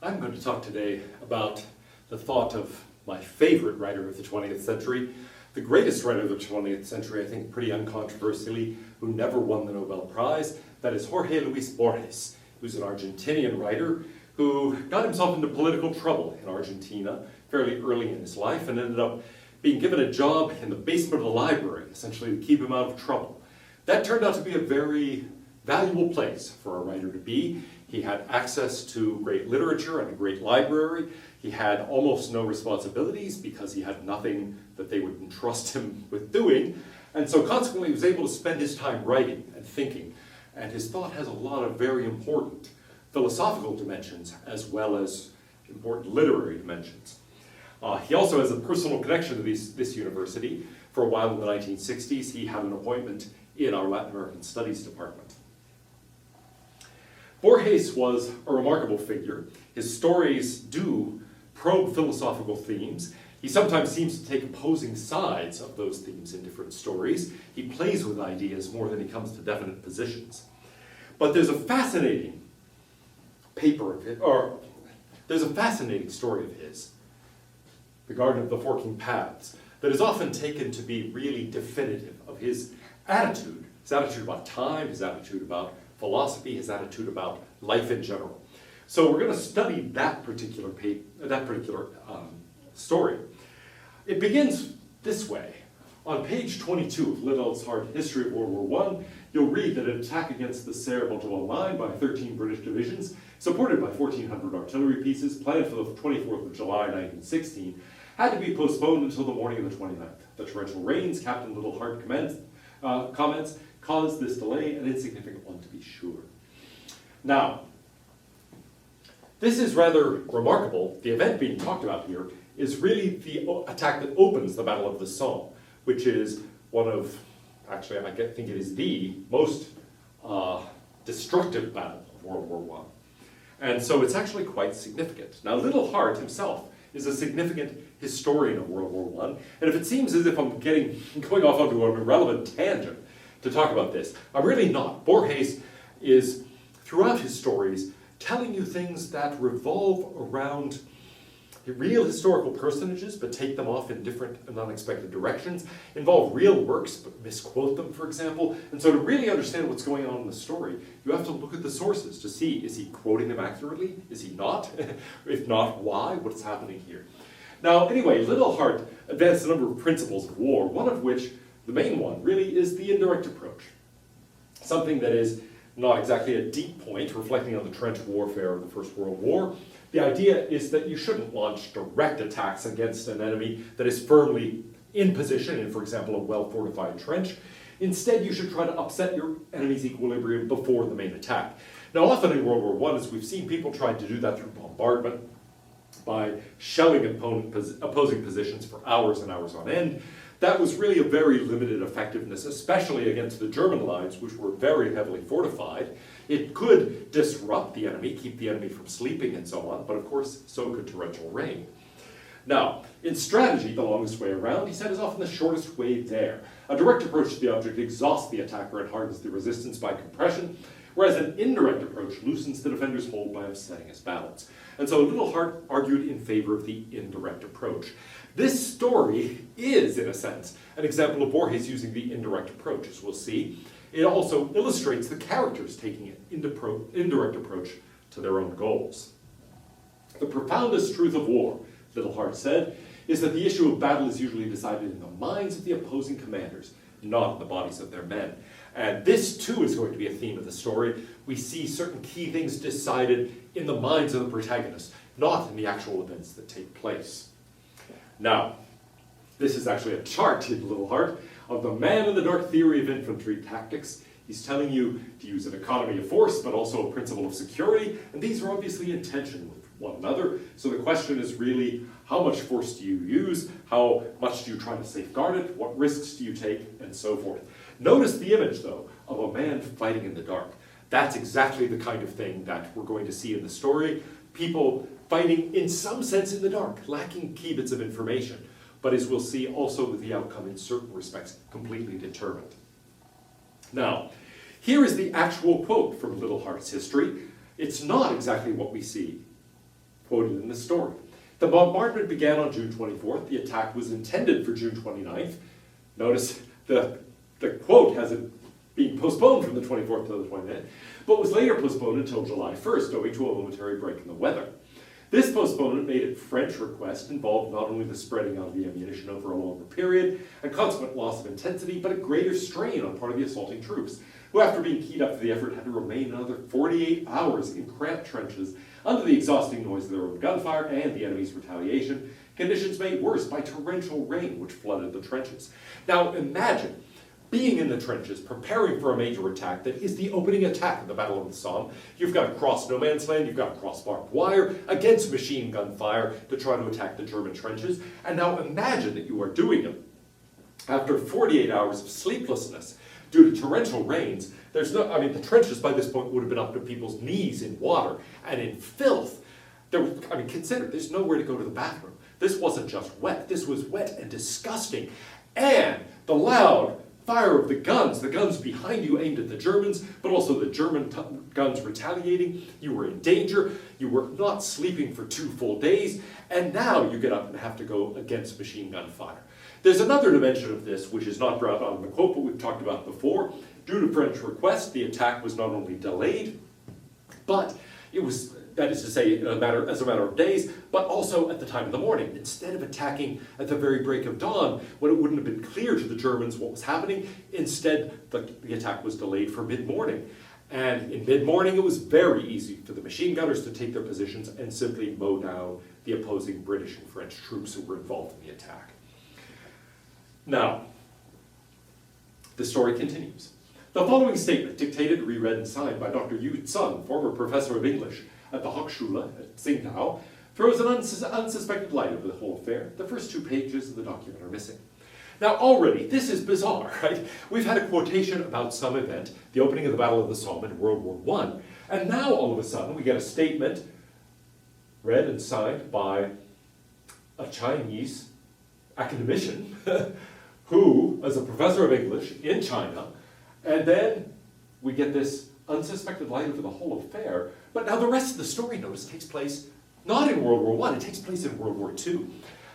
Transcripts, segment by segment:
I'm going to talk today about the thought of my favorite writer of the 20th century, the greatest writer of the 20th century, I think pretty uncontroversially, who never won the Nobel Prize. That is Jorge Luis Borges, who's an Argentinian writer who got himself into political trouble in Argentina fairly early in his life and ended up being given a job in the basement of the library, essentially to keep him out of trouble. That turned out to be a very valuable place for a writer to be. He had access to great literature and a great library. He had almost no responsibilities because he had nothing that they would entrust him with doing. And so consequently he was able to spend his time writing and thinking. And his thought has a lot of very important philosophical dimensions as well as important literary dimensions. He also has a personal connection to this university. For a while in the 1960s, he had an appointment in our Latin American Studies department. Borges was a remarkable figure. His stories do probe philosophical themes. He sometimes seems to take opposing sides of those themes in different stories. He plays with ideas more than he comes to definite positions. But there's a fascinating there's a fascinating story of his, The Garden of the Forking Paths, that is often taken to be really definitive of his attitude about time, his attitude about philosophy, his attitude about life in general. So we're going to study that particular story. It begins this way. On page 22 of Little's Hard History of World War I, you'll read that an attack against the Serre-Bouteau line by 13 British divisions, supported by 1,400 artillery pieces, planned for the 24th of July 1916, had to be postponed until the morning of the 29th. The torrential rains, Captain Littlehart comments, caused this delay, an insignificant one to be sure. Now, this is rather remarkable. The event being talked about here is really the attack that opens the Battle of the Somme, which is one of, actually I think it is the most destructive battle of World War I. And so it's actually quite significant. Now, Littlehart himself is a significant historian of World War I, and if it seems as if I'm going off onto an irrelevant tangent to talk about this, I'm really not. Borges is, throughout his stories, telling you things that revolve around real historical personages, but take them off in different and unexpected directions, involve real works, but misquote them, for example. And so to really understand what's going on in the story, you have to look at the sources to see, is he quoting them accurately? Is he not? If not, why? What's happening here? Now, anyway, Littlehart advanced a number of principles of war, one of which, the main one, really is the indirect approach. Something that is not exactly a deep point, reflecting on the trench warfare of the First World War. The idea is that you shouldn't launch direct attacks against an enemy that is firmly in position in, for example, a well-fortified trench. Instead, you should try to upset your enemy's equilibrium before the main attack. Now, often in World War I, as we've seen, people tried to do that through bombardment, by shelling opposing positions for hours and hours on end. That was really a very limited effectiveness, especially against the German lines, which were very heavily fortified. It could disrupt the enemy, keep the enemy from sleeping and so on, but of course, so could torrential rain. Now, in strategy, the longest way around, he said, is often the shortest way there. A direct approach to the object exhausts the attacker and hardens the resistance by compression, whereas an indirect approach loosens the defender's hold by upsetting his balance. And so Littlehart argued in favor of the indirect approach. This story is, in a sense, an example of Borges using the indirect approach, as we'll see. It also illustrates the characters taking an indirect approach to their own goals. The profoundest truth of war, Littlehart said, is that the issue of battle is usually decided in the minds of the opposing commanders, not in the bodies of their men. And this, too, is going to be a theme of the story. We see certain key things decided in the minds of the protagonists, not in the actual events that take place. Now, this is actually a chart in Littlehart of the man-in-the-dark theory of infantry tactics. He's telling you to use an economy of force, but also a principle of security, and these are obviously in tension with one another. So the question is really, how much force do you use? How much do you try to safeguard it? What risks do you take? And so forth. Notice the image, though, of a man fighting in the dark. That's exactly the kind of thing that we're going to see in the story. People fighting, in some sense, in the dark, lacking key bits of information, but as we'll see, also with the outcome in certain respects completely determined. Now, here is the actual quote from Littlehart's history. It's not exactly what we see quoted in the story. The bombardment began on June 24th. The attack was intended for June 29th. Notice the quote has it being postponed from the 24th to the 29th, but was later postponed until July 1st, owing to a momentary break in the weather. This postponement made a French request involved not only the spreading out of the ammunition over a longer period and consequent loss of intensity, but a greater strain on part of the assaulting troops, who after being keyed up for the effort had to remain another 48 hours in cramped trenches under the exhausting noise of their own gunfire and the enemy's retaliation, conditions made worse by torrential rain which flooded the trenches. Now imagine being in the trenches, preparing for a major attack that is the opening attack of the Battle of the Somme. You've got to cross no man's land, you've got to cross barbed wire against machine gun fire to try to attack the German trenches. And now imagine that you are doing it after 48 hours of sleeplessness due to torrential rains. The trenches by this point would have been up to people's knees in water and in filth. Consider, there's nowhere to go to the bathroom. This wasn't just wet, this was wet and disgusting. And the loud fire of the guns behind you aimed at the Germans, but also the German guns retaliating. You were in danger, you were not sleeping for 2 full days, and now you get up and have to go against machine gun fire. There's another dimension of this, which is not brought out in the quote, but we've talked about before. Due to French request, the attack was not only delayed, but it was, that is to say, as a matter of days, but also at the time of the morning. Instead of attacking at the very break of dawn, when it wouldn't have been clear to the Germans what was happening, instead the attack was delayed for mid-morning. And in mid-morning, it was very easy for the machine gunners to take their positions and simply mow down the opposing British and French troops who were involved in the attack. Now, the story continues. The following statement, dictated, reread, and signed by Dr. Yu Tsun, former professor of English at the Hochschule at Tsingtao, throws an unsuspected light over the whole affair. The first 2 pages of the document are missing. Now already, this is bizarre, right? We've had a quotation about some event, the opening of the Battle of the Somme in World War I, and now all of a sudden we get a statement read and signed by a Chinese academician who is a professor of English in China, and then we get this unsuspected light over the whole affair. But now the rest of the story, notice, takes place not in World War I, it takes place in World War II.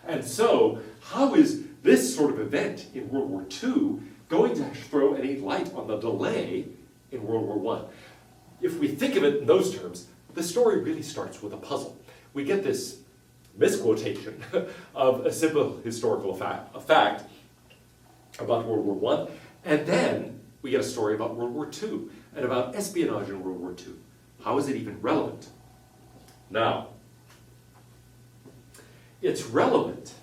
And so, how is this sort of event in World War II going to throw any light on the delay in World War I? If we think of it in those terms, the story really starts with a puzzle. We get this misquotation of a simple historical fact about World War I, and then we get a story about World War II and about espionage in World War II. How is it even relevant? Now, it's relevant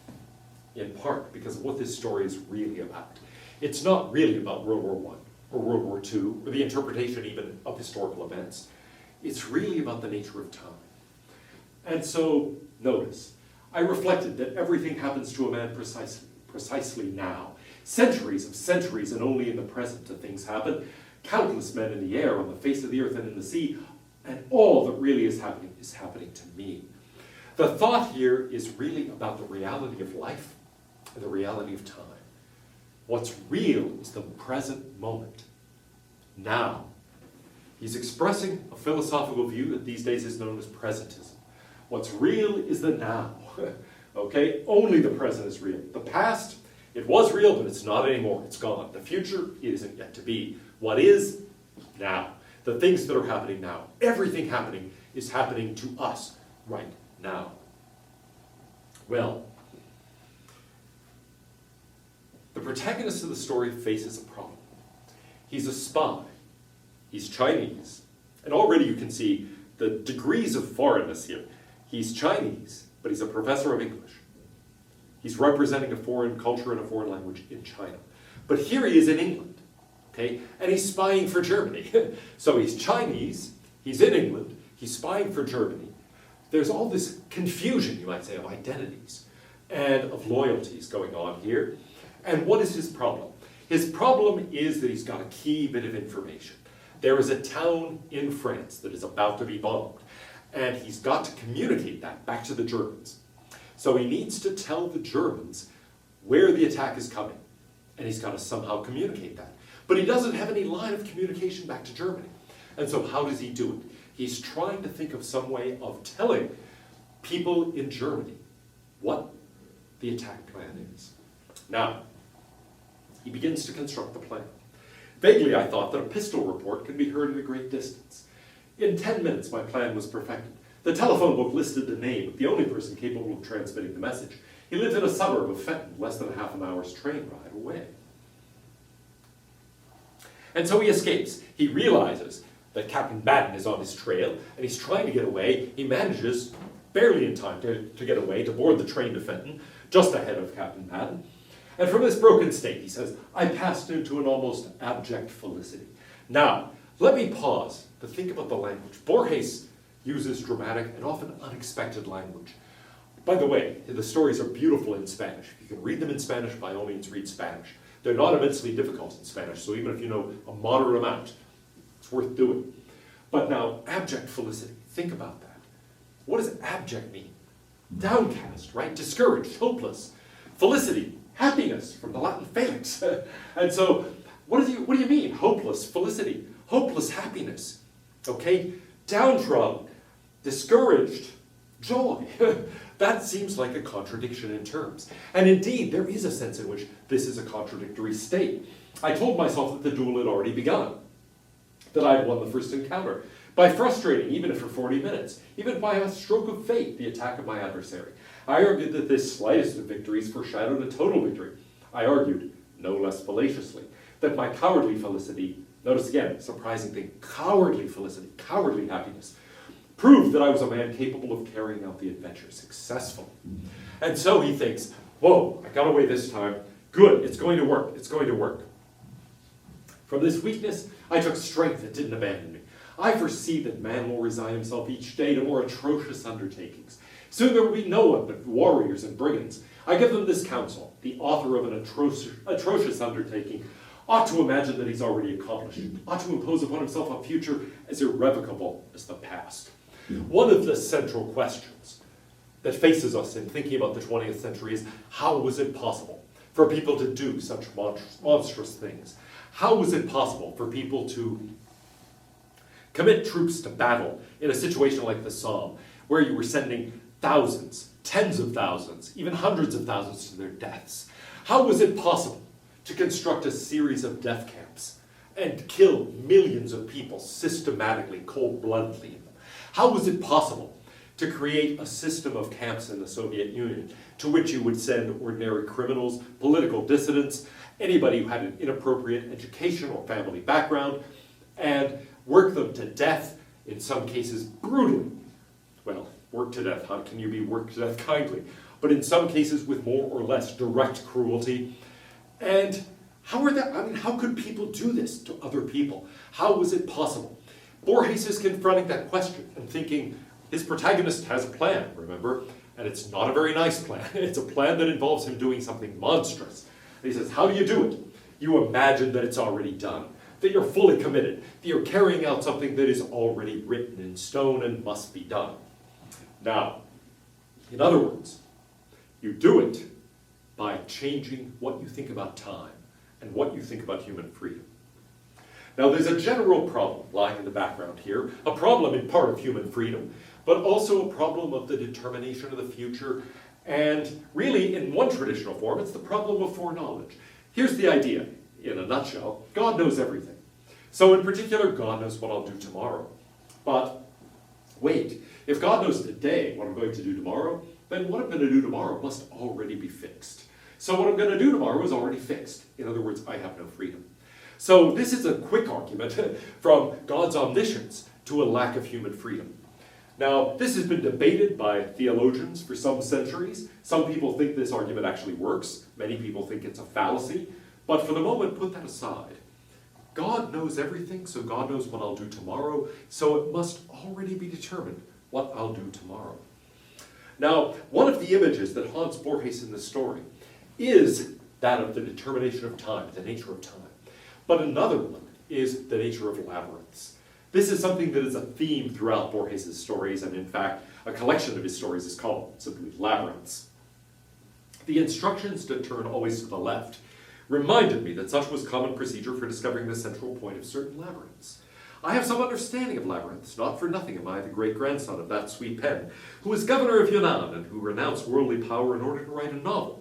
in part because of what this story is really about. It's not really about World War I or World War II or the interpretation even of historical events. It's really about the nature of time. And so, notice, I reflected that everything happens to a man precisely now. Centuries of centuries, and only in the present do things happen. Countless men in the air, on the face of the earth and in the sea, and all that really is happening to me. The thought here is really about the reality of life and the reality of time. What's real is the present moment, now. He's expressing a philosophical view that these days is known as presentism. What's real is the now, okay? Only the present is real. The past, it was real, but it's not anymore. It's gone. The future, it isn't yet to be. What is? Now. The things that are happening now. Everything happening is happening to us right now. Well, the protagonist of the story faces a problem. He's a spy. He's Chinese. And already you can see the degrees of foreignness here. He's Chinese, but he's a professor of English. He's representing a foreign culture and a foreign language in China. But here he is in England, okay? And he's spying for Germany. So he's Chinese, he's in England, he's spying for Germany. There's all this confusion, you might say, of identities and of loyalties going on here. And what is his problem? His problem is that he's got a key bit of information. There is a town in France that is about to be bombed, and he's got to communicate that back to the Germans. So he needs to tell the Germans where the attack is coming, and he's got to somehow communicate that. But he doesn't have any line of communication back to Germany. And so how does he do it? He's trying to think of some way of telling people in Germany what the attack plan is. Now, he begins to construct the plan. Vaguely, I thought that a pistol report could be heard at a great distance. In 10 minutes, my plan was perfected. The telephone book listed the name of the only person capable of transmitting the message. He lived in a suburb of Fenton, less than a half an hour's train ride away. And so he escapes. He realizes that Captain Baden is on his trail, and he's trying to get away. He manages, barely in time to get away, to board the train to Fenton, just ahead of Captain Baden. And from this broken state, he says, I passed into an almost abject felicity. Now, let me pause to think about the language. Borges uses dramatic and often unexpected language. By the way, the stories are beautiful in Spanish. If you can read them in Spanish, by all means read Spanish. They're not immensely difficult in Spanish, so even if you know a moderate amount, it's worth doing. But now, abject felicity, think about that. What does abject mean? Downcast, right? Discouraged, hopeless. Felicity, happiness, from the Latin felix. And so, what do you mean? Hopeless, felicity, hopeless happiness. Okay? Downtrodden, discouraged, joy. That seems like a contradiction in terms. And indeed, there is a sense in which this is a contradictory state. I told myself that the duel had already begun, that I had won the first encounter, by frustrating, even if for 40 minutes, even by a stroke of fate, the attack of my adversary. I argued that this slightest of victories foreshadowed a total victory. I argued, no less fallaciously, that my cowardly felicity, notice again, surprising thing, cowardly felicity, cowardly happiness, proved that I was a man capable of carrying out the adventure successfully. And so he thinks, whoa, I got away this time. Good, it's going to work, it's going to work. From this weakness, I took strength that didn't abandon me. I foresee that man will resign himself each day to more atrocious undertakings. Soon there will be no one but warriors and brigands. I give them this counsel. The author of an atrocious undertaking ought to imagine that he's already accomplished it, ought to impose upon himself a future as irrevocable as the past. One of the central questions that faces us in thinking about the 20th century is, how was it possible for people to do such monstrous things? How was it possible for people to commit troops to battle in a situation like the Somme, where you were sending thousands, tens of thousands, even hundreds of thousands to their deaths? How was it possible to construct a series of death camps and kill millions of people systematically, cold-bloodedly in them? How was it possible to create a system of camps in the Soviet Union to which you would send ordinary criminals, political dissidents, anybody who had an inappropriate education or family background, and work them to death, in some cases brutally? Well, work to death, how can you be worked to death kindly? But in some cases with more or less direct cruelty. And how could people do this to other people? How was it possible? Borges is confronting that question and thinking, his protagonist has a plan, remember? And it's not a very nice plan. It's a plan that involves him doing something monstrous. And he says, how do you do it? You imagine that it's already done, that you're fully committed, that you're carrying out something that is already written in stone and must be done. Now, in other words, you do it by changing what you think about time and what you think about human freedom. Now, there's a general problem lying in the background here, a problem in part of human freedom, but also a problem of the determination of the future, and really, in one traditional form, it's the problem of foreknowledge. Here's the idea, in a nutshell: God knows everything. So in particular, God knows what I'll do tomorrow. But wait, if God knows today what I'm going to do tomorrow, then what I'm going to do tomorrow must already be fixed. So what I'm going to do tomorrow is already fixed. In other words, I have no freedom. So this is a quick argument from God's omniscience to a lack of human freedom. Now, this has been debated by theologians for some centuries. Some people think this argument actually works. Many people think it's a fallacy. But for the moment, put that aside. God knows everything, so God knows what I'll do tomorrow, so it must already be determined what I'll do tomorrow. Now, one of the images that haunts Borges in this story is that of the determination of time, the nature of time. But another one is the nature of labyrinths. This is something that is a theme throughout Borges' stories, and in fact, a collection of his stories is called simply Labyrinths. The instructions to turn always to the left reminded me that such was common procedure for discovering the central point of certain labyrinths. I have some understanding of Labyrinths. Not for nothing am I the great-grandson of that sweet pen, who was governor of Yunnan and who renounced worldly power in order to write a novel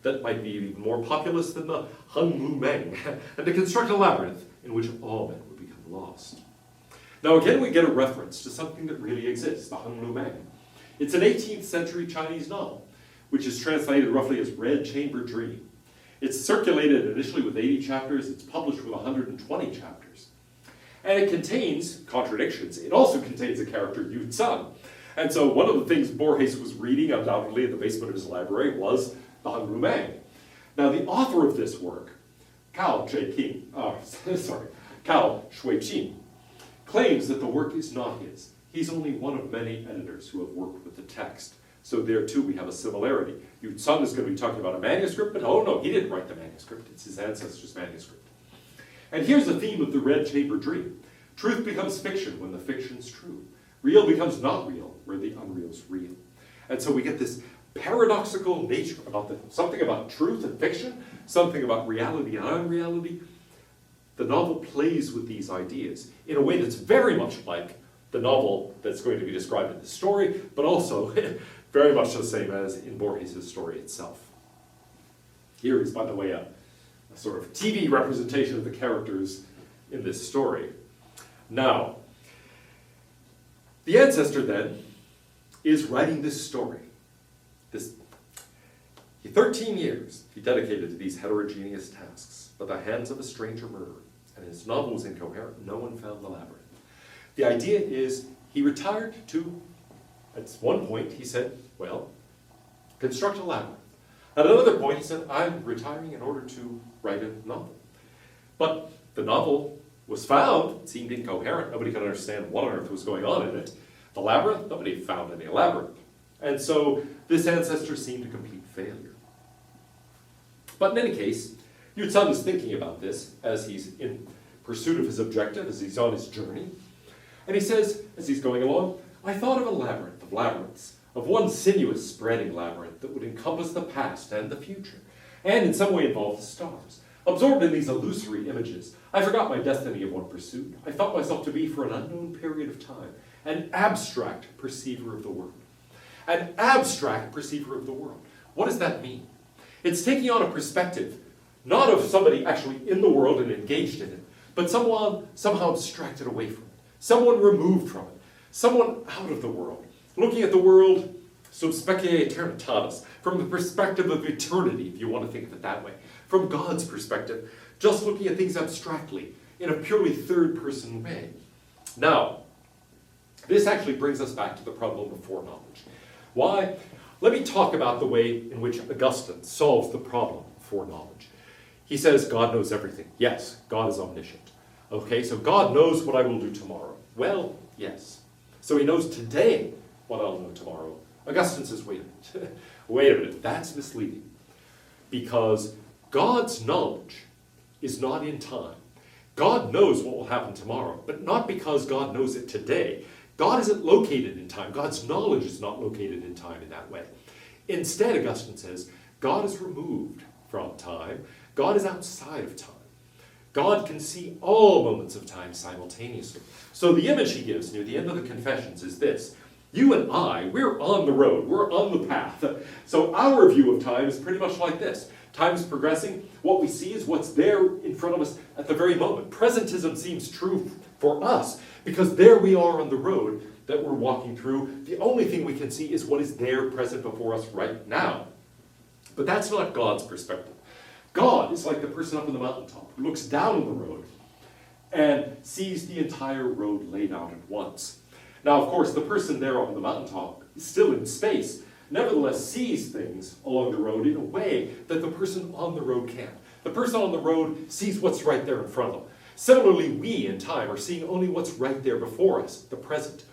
that might be even more populous than the Hung Lu Meng, and to construct a labyrinth in which all men would become lost. Now again we get a reference to something that really exists, the Hung Lu Meng. It's an 18th century Chinese novel, which is translated roughly as Red Chamber Dream. It's circulated initially with 80 chapters, it's published with 120 chapters. And it contains contradictions. It also contains a character, Yu Tsun. And so one of the things Borges was reading undoubtedly in the basement of his library was the Hung Lu Meng. Now the author of this work, Cao Shuiqing, claims that the work is not his. He's only one of many editors who have worked with the text. So there too we have a similarity. Yu Tsun is going to be talking about a manuscript, but oh no, he didn't write the manuscript. It's his ancestor's manuscript. And here's the theme of the Red Chamber Dream. Truth becomes fiction when the fiction's true. Real becomes not real where the unreal's real. And so we get this paradoxical nature about something about truth and fiction, something about reality and unreality. The novel plays with these ideas in a way that's very much like the novel that's going to be described in the story, but also very much the same as in Borges' story itself. Here is, by the way, a sort of TV representation of the characters in this story. Now, the ancestor then is writing this story. 13 years he dedicated to these heterogeneous tasks, but the hands of a stranger murderer, and his novel was incoherent. No one found the labyrinth. The idea is he retired to, at one point he said, well, construct a labyrinth. At another point he said, I'm retiring in order to write a novel. But the novel was found, it seemed incoherent, nobody could understand what on earth was going on in it. The labyrinth, nobody found any labyrinth. And so this ancestor seemed a complete failure. But in any case, Yu Tsun is thinking about this as he's in pursuit of his objective, as he's on his journey. And he says, as he's going along, I thought of a labyrinth of labyrinths, of one sinuous spreading labyrinth that would encompass the past and the future, and in some way involve the stars. Absorbed in these illusory images, I forgot my destiny of one pursuit. I felt myself to be, for an unknown period of time, an abstract perceiver of the world. An abstract perceiver of the world. What does that mean? It's taking on a perspective, not of somebody actually in the world and engaged in it, but someone somehow abstracted away from it, someone removed from it, someone out of the world, looking at the world sub specie eternitatis, from the perspective of eternity, if you want to think of it that way, from God's perspective, just looking at things abstractly, in a purely third-person way. Now, this actually brings us back to the problem of foreknowledge. Why? Let me talk about the way in which Augustine solves the problem of foreknowledge. He says God knows everything. Yes, God is omniscient. Okay, so God knows what I will do tomorrow. Well, yes. So he knows today what I'll know tomorrow. Augustine says, wait a minute. Wait a minute, that's misleading. Because God's knowledge is not in time. God knows what will happen tomorrow, but not because God knows it today. God isn't located in time. God's knowledge is not located in time in that way. Instead, Augustine says, God is removed from time. God is outside of time. God can see all moments of time simultaneously. So the image he gives near the end of the Confessions is this. You and I, we're on the road. We're on the path. So our view of time is pretty much like this. Time is progressing. What we see is what's there in front of us at the very moment. Presentism seems true for us because there we are on the road that we're walking through. The only thing we can see is what is there present before us right now. But that's not God's perspective. God is like the person up on the mountaintop who looks down on the road and sees the entire road laid out at once. Now, of course, the person there on the mountaintop is still in space, nevertheless sees things along the road in a way that the person on the road can't. The person on the road sees what's right there in front of them. Similarly, we in time are seeing only what's right there before us, the present.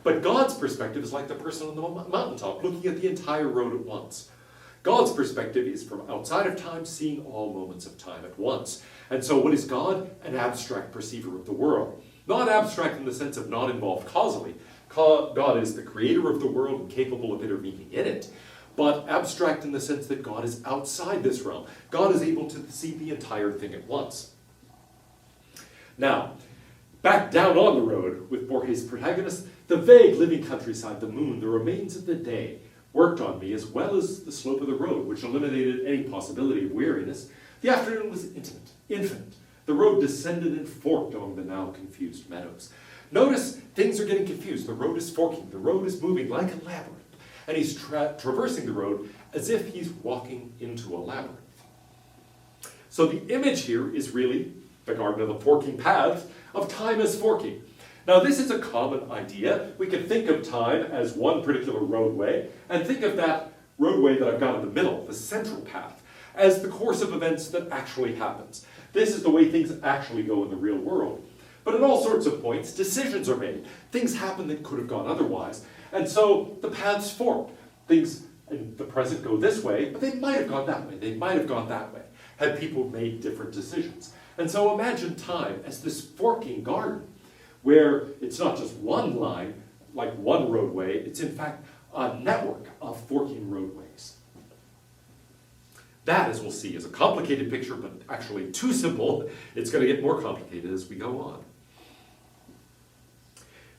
But God's perspective is like the person on the mountaintop, looking at the entire road at once. God's perspective is from outside of time, seeing all moments of time at once. And so what is God? An abstract perceiver of the world. Not abstract in the sense of not involved causally. God is the creator of the world and capable of intervening in it. But abstract in the sense that God is outside this realm. God is able to see the entire thing at once. Now, Back down on the road with Borges' protagonist, the vague living countryside, the moon, the remains of the day, worked on me as well as the slope of the road, which eliminated any possibility of weariness. The afternoon was infinite. The road descended and forked among the now confused meadows. Notice things are getting confused. The road is forking. The road is moving like a labyrinth. And he's traversing the road as if he's walking into a labyrinth. So the image here is really the Garden of the Forking Paths of time as forking. Now this is a common idea. We can think of time as one particular roadway and think of that roadway that I've got in the middle, the central path, as the course of events that actually happens. This is the way things actually go in the real world. But at all sorts of points, decisions are made. Things happen that could have gone otherwise. And so the paths fork. Things in the present go this way, but they might have gone that way. They might have gone that way, had people made different decisions. And so imagine time as this forking garden, where it's not just one line, like one roadway, it's in fact a network of forking roadways. That, as we'll see, is a complicated picture, but actually too simple. It's going to get more complicated as we go on.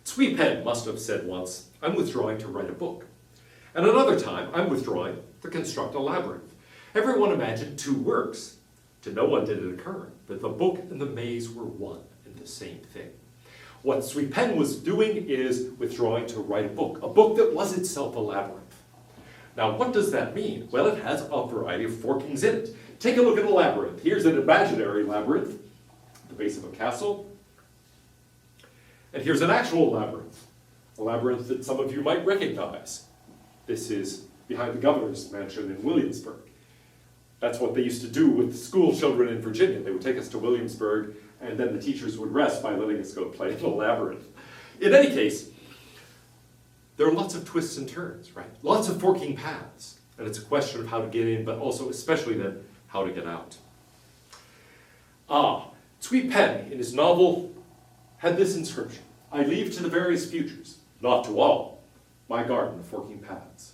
Cui Pen must have said once, "I'm withdrawing to write a book." And another time, "I'm withdrawing to construct a labyrinth." Everyone imagined two works. To no one did it occur that the book and the maze were one and the same thing. What Cui Pen was doing is withdrawing to write a book that was itself a labyrinth. Now, what does that mean? Well, it has a variety of forkings in it. Take a look at a labyrinth. Here's an imaginary labyrinth, the base of a castle. And here's an actual labyrinth, a labyrinth that some of you might recognize. This is behind the governor's mansion in Williamsburg. That's what they used to do with school children in Virginia. They would take us to Williamsburg, and then the teachers would rest by letting us go play in the labyrinth. In any case, there are lots of twists and turns, right? Lots of forking paths. And it's a question of how to get in, but also especially then how to get out. Cui Pen, in his novel, had this inscription: "I leave to the various futures, not to all, my garden of forking paths."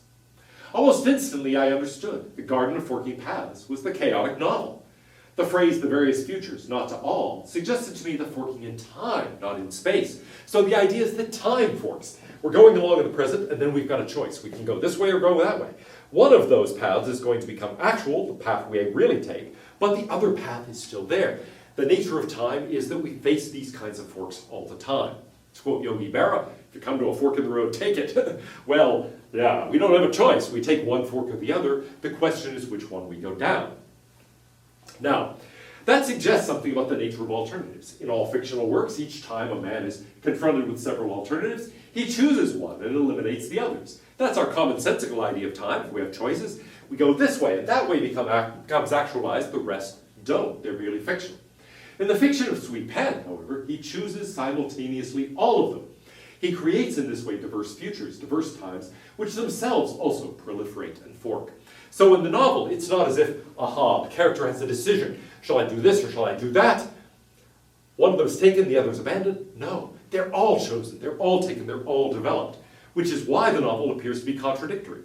Almost instantly I understood. The Garden of Forking Paths was the chaotic novel. The phrase, "the various futures, not to all," suggested to me the forking in time, not in space. So the idea is that time forks. We're going along in the present, and then we've got a choice. We can go this way or go that way. One of those paths is going to become actual, the path we really take, but the other path is still there. The nature of time is that we face these kinds of forks all the time. To quote Yogi Berra, "If you come to a fork in the road, take it." Well, yeah, we don't have a choice. We take one fork or the other. The question is which one we go down. Now, that suggests something about the nature of alternatives. In all fictional works, each time a man is confronted with several alternatives, he chooses one and eliminates the others. That's our commonsensical idea of time. If we have choices, we go this way, and that way becomes actualized, the rest don't. They're merely fictional. In the fiction of Cui Pen, however, he chooses simultaneously all of them. He creates in this way diverse futures, diverse times, which themselves also proliferate and fork. So in the novel, it's not as if, the character has a decision. Shall I do this or shall I do that? One of them is taken, the other is abandoned. No, they're all chosen, they're all taken, they're all developed, which is why the novel appears to be contradictory.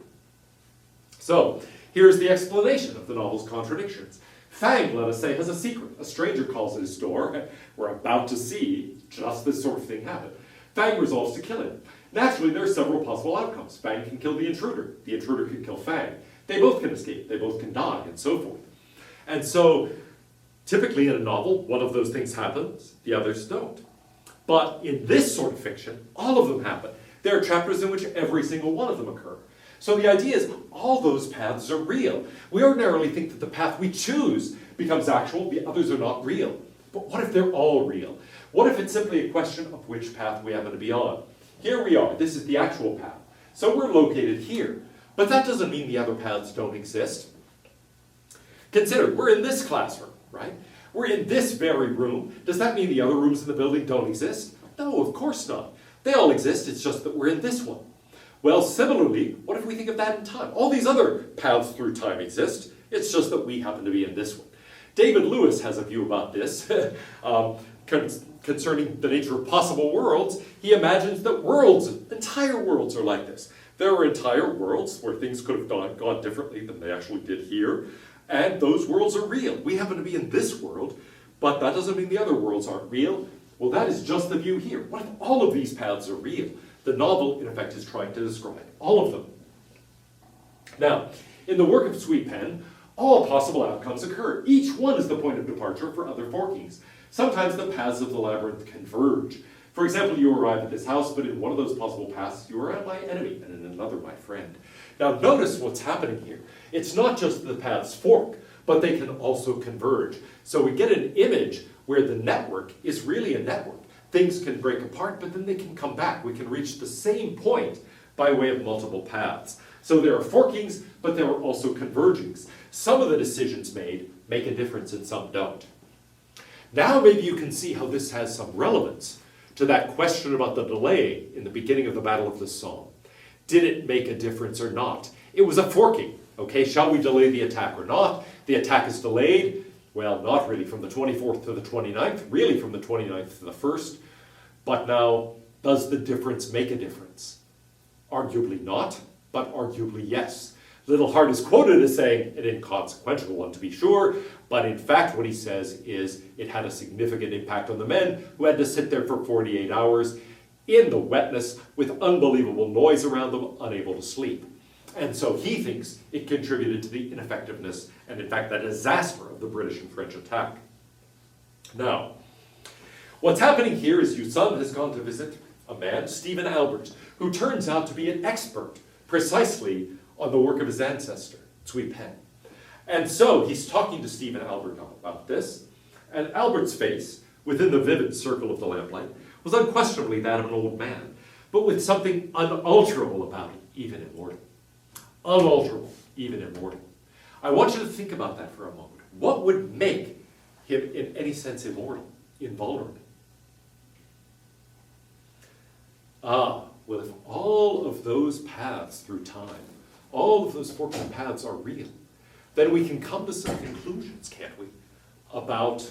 So here's the explanation of the novel's contradictions. Fang, let us say, has a secret. A stranger calls at his door. We're about to see just this sort of thing happen. Fang resolves to kill him. Naturally, there are several possible outcomes. Fang can kill the intruder. The intruder can kill Fang. They both can escape. They both can die, and so forth. And so, typically in a novel, one of those things happens, the others don't. But in this sort of fiction, all of them happen. There are chapters in which every single one of them occur. So the idea is all those paths are real. We ordinarily think that the path we choose becomes actual, the others are not real. But what if they're all real? What if it's simply a question of which path we happen to be on? Here we are, this is the actual path. So we're located here. But that doesn't mean the other paths don't exist. Consider, we're in this classroom, right? We're in this very room. Does that mean the other rooms in the building don't exist? No, of course not. They all exist, it's just that we're in this one. Well, similarly, what if we think of that in time? All these other paths through time exist, it's just that we happen to be in this one. David Lewis has a view about this concerning the nature of possible worlds. He imagines that worlds, entire worlds are like this. There are entire worlds where things could have gone differently than they actually did here, and those worlds are real. We happen to be in this world, but that doesn't mean the other worlds aren't real. Well, that is just the view here. What if all of these paths are real? The novel, in effect, is trying to describe all of them. Now, in the work of Sweetpen, all possible outcomes occur. Each one is the point of departure for other forkings. Sometimes the paths of the labyrinth converge. For example, you arrive at this house, but in one of those possible paths, you are at my enemy, and in another, my friend. Now, notice what's happening here. It's not just the paths fork, but they can also converge. So we get an image where the network is really a network. Things can break apart, but then they can come back. We can reach the same point by way of multiple paths. So there are forkings, but there are also convergings. Some of the decisions made make a difference and some don't. Now maybe you can see how this has some relevance to that question about the delay in the beginning of the Battle of the Somme. Did it make a difference or not? It was a forking. Okay, shall we delay the attack or not? The attack is delayed. Well, not really from the 24th to the 29th, really from the 29th to the 1st. But now, does the difference make a difference? Arguably not, but arguably yes. Little Hart is quoted as saying, an inconsequential one to be sure, but in fact what he says is it had a significant impact on the men who had to sit there for 48 hours in the wetness with unbelievable noise around them, unable to sleep. And so he thinks it contributed to the ineffectiveness and in fact the disaster of the British and French attack. Now, what's happening here is Yutsun has gone to visit a man, Stephen Albert, who turns out to be an expert precisely on the work of his ancestor, Sweetpen. And so he's talking to Stephen Albert about this, and Albert's face, within the vivid circle of the lamplight, was unquestionably that of an old man, but with something unalterable about it, even immortal. Unalterable, even immortal. I want you to think about that for a moment. What would make him, in any sense, immortal, invulnerable? Well, if all of those paths through time, all of those forking paths are real, then we can come to some conclusions, can't we, about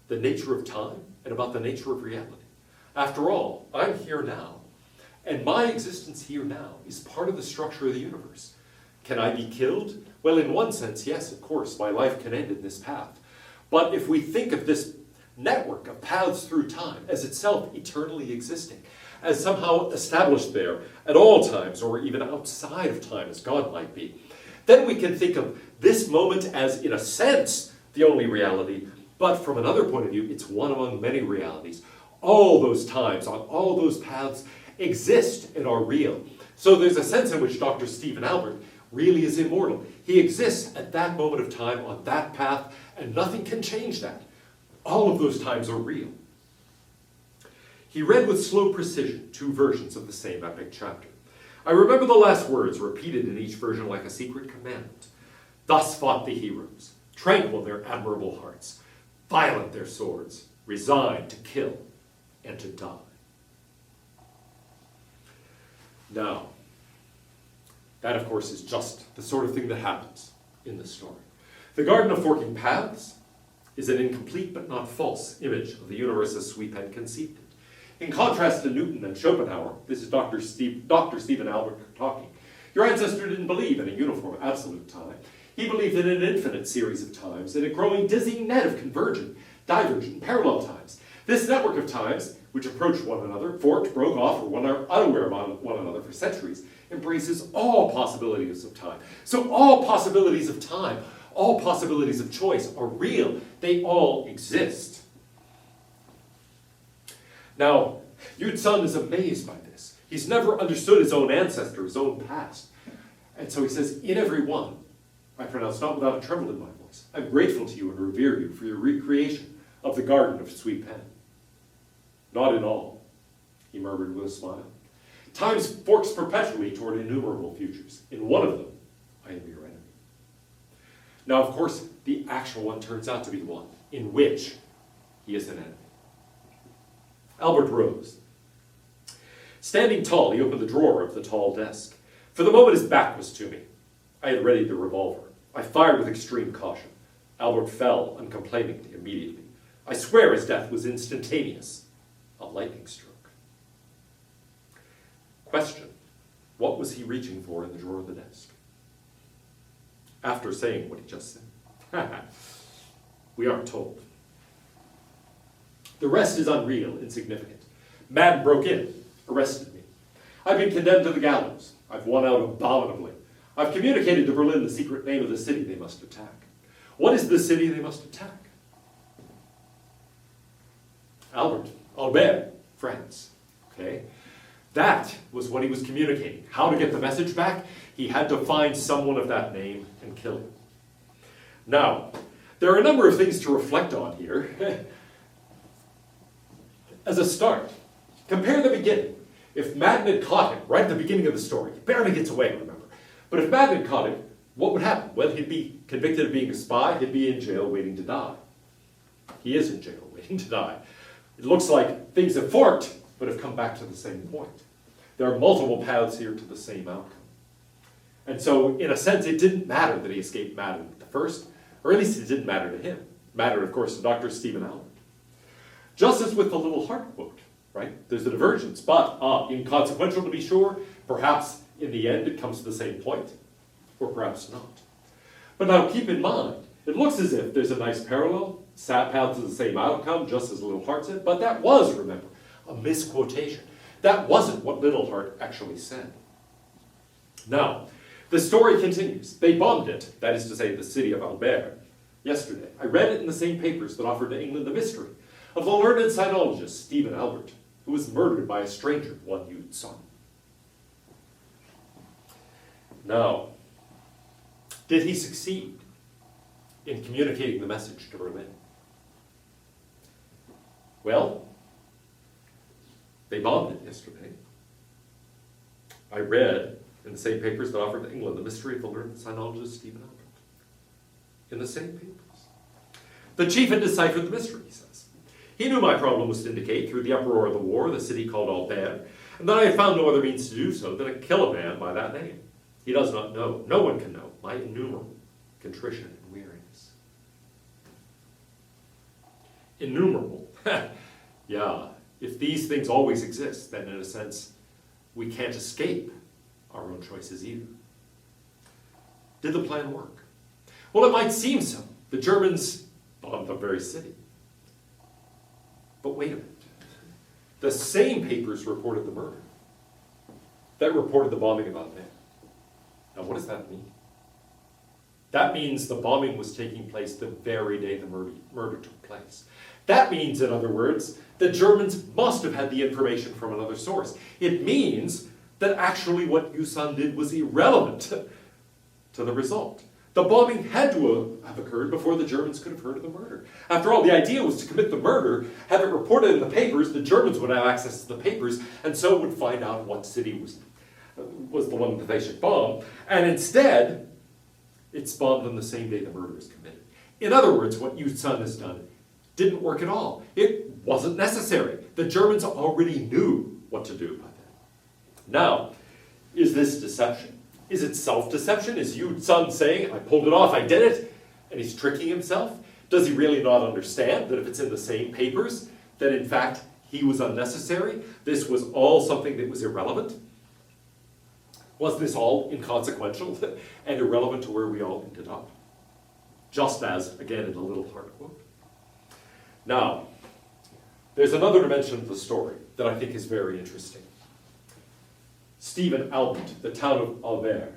the nature of time and about the nature of reality. After all, I'm here now, and my existence here now is part of the structure of the universe. Can I be killed? Well, in one sense, yes, of course, my life can end in this path. But if we think of this network of paths through time as itself eternally existing, as somehow established there at all times, or even outside of time as God might be, then we can think of this moment as, in a sense, the only reality, but from another point of view, it's one among many realities. All those times, on all those paths, exist and are real. So there's a sense in which Dr. Stephen Albert really is immortal. He exists at that moment of time on that path, and nothing can change that. All of those times are real. He read with slow precision 2 versions of the same epic chapter. I remember the last words repeated in each version like a secret commandment. Thus fought the heroes, tranquil their admirable hearts, violent their swords, resigned to kill and to die. Now, that of course is just the sort of thing that happens in the story. The Garden of Forking Paths is an incomplete but not false image of the universe as Sweetpen conceived it. In contrast to Newton and Schopenhauer, this is Dr. Stephen Albert talking. Your ancestor didn't believe in a uniform absolute time. He believed in an infinite series of times, in a growing dizzying net of convergent, divergent, parallel times. This network of times, which approached one another, forked, broke off, or were unaware of one another for centuries, embraces all possibilities of time. So all possibilities of time, all possibilities of choice are real. They all exist. Now, Yutsun is amazed by this. He's never understood his own ancestor, his own past. And so he says, in every one, I pronounce not without a tremble in my voice, I'm grateful to you and revere you for your recreation of the Garden of Sweetpen. Not in all, he murmured with a smile. Time forks perpetually toward innumerable futures. In one of them, I am your enemy. Now, of course, the actual one turns out to be one in which he is an enemy. Albert rose. Standing tall, he opened the drawer of the tall desk. For the moment, his back was to me. I had readied the revolver. I fired with extreme caution. Albert fell uncomplainingly immediately. I swear his death was instantaneous. A lightning stroke. Question: what was he reaching for in the drawer of the desk? After saying what he just said. We aren't told. The rest is unreal, insignificant. Man broke in, arrested me. I've been condemned to the gallows. I've won out abominably. I've communicated to Berlin the secret name of the city they must attack. What is the city they must attack? Albert, France. Okay? That was what he was communicating. How to get the message back? He had to find someone of that name and kill him. Now, there are a number of things to reflect on here. As a start, compare the beginning. If Madden had caught him right at the beginning of the story, he barely gets away, remember. But if Madden had caught him, what would happen? Well, he'd be convicted of being a spy, he'd be in jail waiting to die. He is in jail waiting to die. It looks like things have forked, but have come back to the same point. There are multiple paths here to the same outcome. And so, in a sense, it didn't matter that he escaped Madden at the first, or at least it didn't matter to him. It mattered, of course, to Dr. Stephen Albert. Just as with the little heart quote, right? There's a divergence, but inconsequential to be sure, perhaps in the end it comes to the same point, or perhaps not. But now keep in mind, it looks as if there's a nice parallel, path to the same outcome, just as Little Heart said, but that was, remember, a misquotation. That wasn't what Little Heart actually said. Now, the story continues. They bombed it, that is to say, the city of Albert, yesterday. I read it in the same papers that offered to England the mystery of the learned sinologist Stephen Albert, who was murdered by a stranger one you'd son. Now, did he succeed in communicating the message to Berlin? Well, they bombed it yesterday. I read in the same papers that offered to England the mystery of the learned sinologist Stephen Albert. In the same papers. The chief had deciphered the mystery, he says. He knew my problem was to indicate, through the uproar of the war, the city called Albert, and that I had found no other means to do so than to kill a man by that name. He does not know, no one can know, my innumerable contrition and weariness. Innumerable. Yeah, if these things always exist, then in a sense, we can't escape our own choices either. Did the plan work? Well, it might seem so. The Germans bombed the very city. But wait a minute. The same papers reported the murder that reported the bombing of Albert. Now, what does that mean? That means the bombing was taking place the very day the murder took place. That means, in other words, the Germans must have had the information from another source. It means that actually what Yusan did was irrelevant to the result. The bombing had to have occurred before the Germans could have heard of the murder. After all, the idea was to commit the murder, have it reported in the papers, the Germans would have access to the papers, and so would find out what city was the one that they should bomb. And instead, it's bombed on the same day the murder is committed. In other words, what Yusan has done didn't work at all. It wasn't necessary. The Germans already knew what to do by then. Now, is this deception? Is it self-deception? Is Yusan saying, I pulled it off, I did it, and he's tricking himself? Does he really not understand that if it's in the same papers, that in fact he was unnecessary? This was all something that was irrelevant? Was this all inconsequential and irrelevant to where we all ended up? Just as, again, in the Little Heart quote. Now, there's another dimension of the story that I think is very interesting. Stephen Albert, the town of Albert.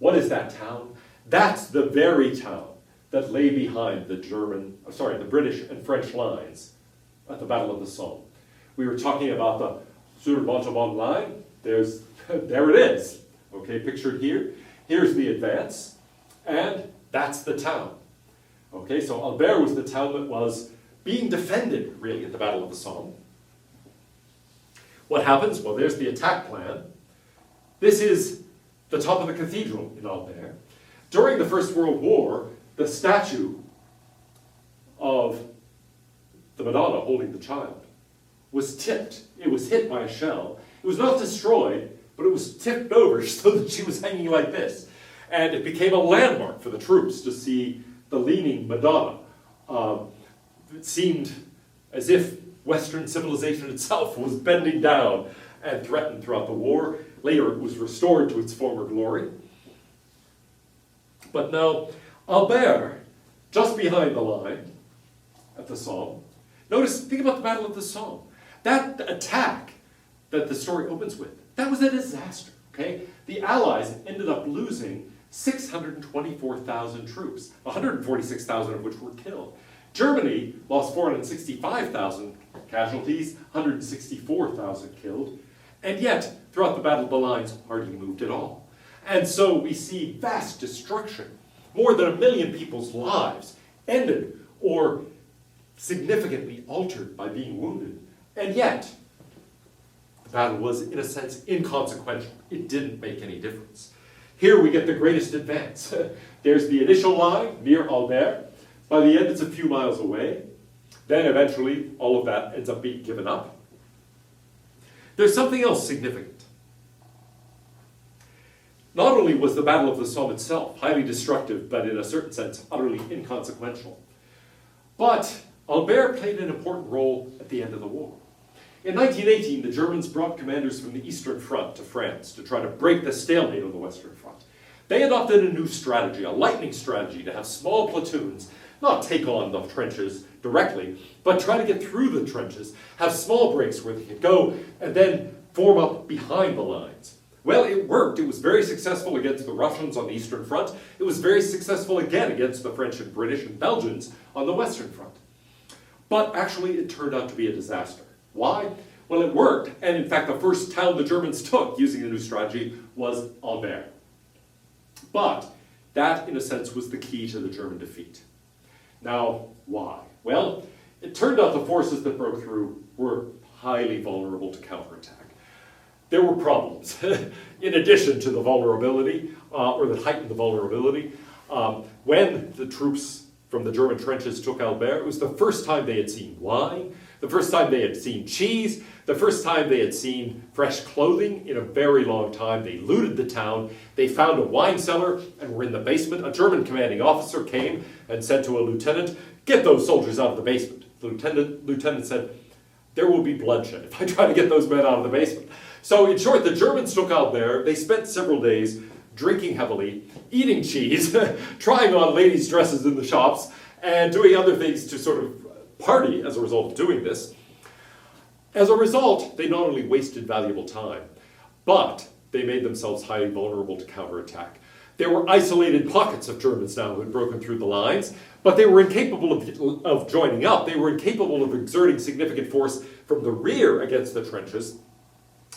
What is that town? That's the very town that lay behind the British and French lines at the Battle of the Somme. We were talking about the Sur-Montauban line. There it is, okay, pictured here. Here's the advance, and that's the town. Okay, so Albert was the town that was being defended, really, at the Battle of the Somme. What happens? Well, there's the attack plan. This is the top of the cathedral in Albert. During the First World War, the statue of the Madonna holding the child was tipped. It was hit by a shell. It was not destroyed, but it was tipped over so that she was hanging like this. And it became a landmark for the troops to see the leaning Madonna. It seemed as if Western civilization itself was bending down and threatened throughout the war. Later it was restored to its former glory. But now, Albert, just behind the line at the Somme, Notice, think about the Battle of the Somme. That attack that the story opens with, that was a disaster, okay? The Allies ended up losing 624,000 troops, 146,000 of which were killed. Germany lost 465,000 casualties, 164,000 killed, and yet, throughout the Battle of the Lines, hardly moved at all. And so we see vast destruction. More than 1 million people's lives ended or significantly altered by being wounded. And yet, the battle was, in a sense, inconsequential. It didn't make any difference. Here we get the greatest advance. There's the initial line near Albert. By the end, it's a few miles away. Then eventually, all of that ends up being given up. There's something else significant. Not only was the Battle of the Somme itself highly destructive, but in a certain sense, utterly inconsequential, but Albert played an important role at the end of the war. In 1918, the Germans brought commanders from the Eastern Front to France to try to break the stalemate on the Western Front. They adopted a new strategy, a lightning strategy, to have small platoons not take on the trenches directly, but try to get through the trenches, have small breaks where they could go, and then form up behind the lines. Well, it worked. It was very successful against the Russians on the Eastern Front. It was very successful again against the French and British and Belgians on the Western Front. But actually, it turned out to be a disaster. Why? Well, it worked, and in fact, the first town the Germans took using the new strategy was Albert. But that, in a sense, was the key to the German defeat. Now, why? Well, it turned out the forces that broke through were highly vulnerable to counterattack. There were problems. In addition to the vulnerability, or that heightened the vulnerability, when the troops from the German trenches took Albert, it was the first time they had seen wine, the first time they had seen cheese, the first time they had seen fresh clothing in a very long time. They looted the town, they found a wine cellar, and were in the basement. A German commanding officer came and said to a lieutenant, "Get those soldiers out of the basement." The lieutenant said, "There will be bloodshed if I try to get those men out of the basement." So in short, the Germans took Albert. They spent several days drinking heavily, eating cheese, trying on ladies' dresses in the shops, and doing other things to sort of party as a result of doing this. As a result, they not only wasted valuable time, but they made themselves highly vulnerable to counterattack. There were isolated pockets of Germans now who had broken through the lines, but they were incapable of joining up. They were incapable of exerting significant force from the rear against the trenches.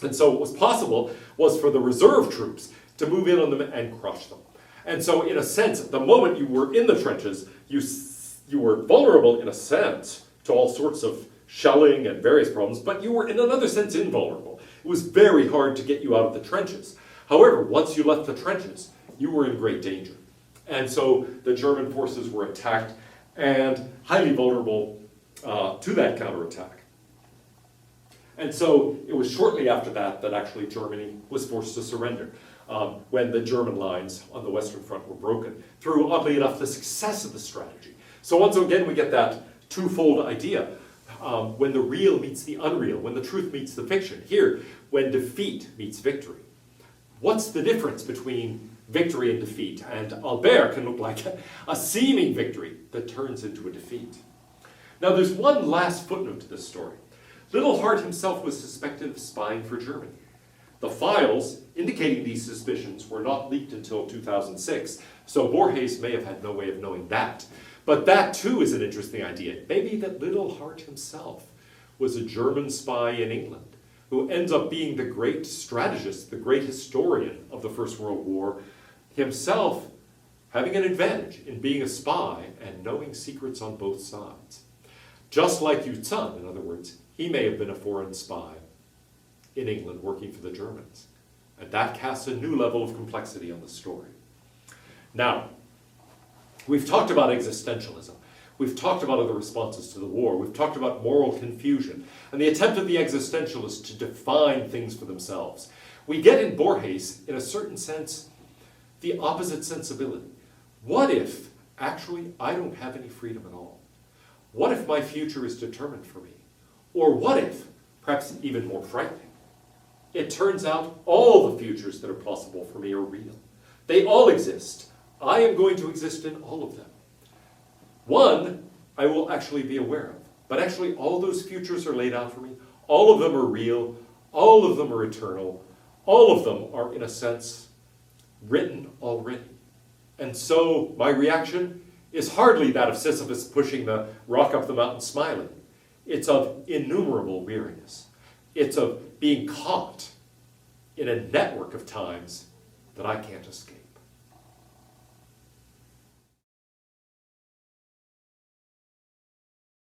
And so what was possible was for the reserve troops to move in on them and crush them. And so in a sense, the moment you were in the trenches, you were vulnerable in a sense to all sorts of shelling and various problems, but you were in another sense invulnerable. It was very hard to get you out of the trenches. However, once you left the trenches, you were in great danger. And so the German forces were attacked and highly vulnerable to that counterattack. And so it was shortly after that that actually Germany was forced to surrender, when the German lines on the Western Front were broken, through, oddly enough, the success of the strategy. So once again, we get that twofold idea. When the real meets the unreal, when the truth meets the fiction. Here, when defeat meets victory. What's the difference between victory and defeat? And Albert can look like a seeming victory that turns into a defeat. Now, there's one last footnote to this story. Little Hart himself was suspected of spying for Germany. The files indicating these suspicions were not leaked until 2006, so Borges may have had no way of knowing that. But that too is an interesting idea. Maybe that Little Hart himself was a German spy in England who ends up being the great strategist, the great historian of the First World War, himself having an advantage in being a spy and knowing secrets on both sides. Just like Yu Tsun, in other words, he may have been a foreign spy in England working for the Germans. And that casts a new level of complexity on the story. Now, we've talked about existentialism. We've talked about other responses to the war. We've talked about moral confusion and the attempt of the existentialists to define things for themselves. We get in Borges, in a certain sense, the opposite sensibility. What if, actually, I don't have any freedom at all? What if my future is determined for me? Or what if, perhaps even more frightening, it turns out all the futures that are possible for me are real. They all exist. I am going to exist in all of them. One, I will actually be aware of. But actually, all those futures are laid out for me. All of them are real. All of them are eternal. All of them are, in a sense, written already. And so my reaction is hardly that of Sisyphus pushing the rock up the mountain smiling. It's of innumerable weariness. It's of being caught in a network of times that I can't escape.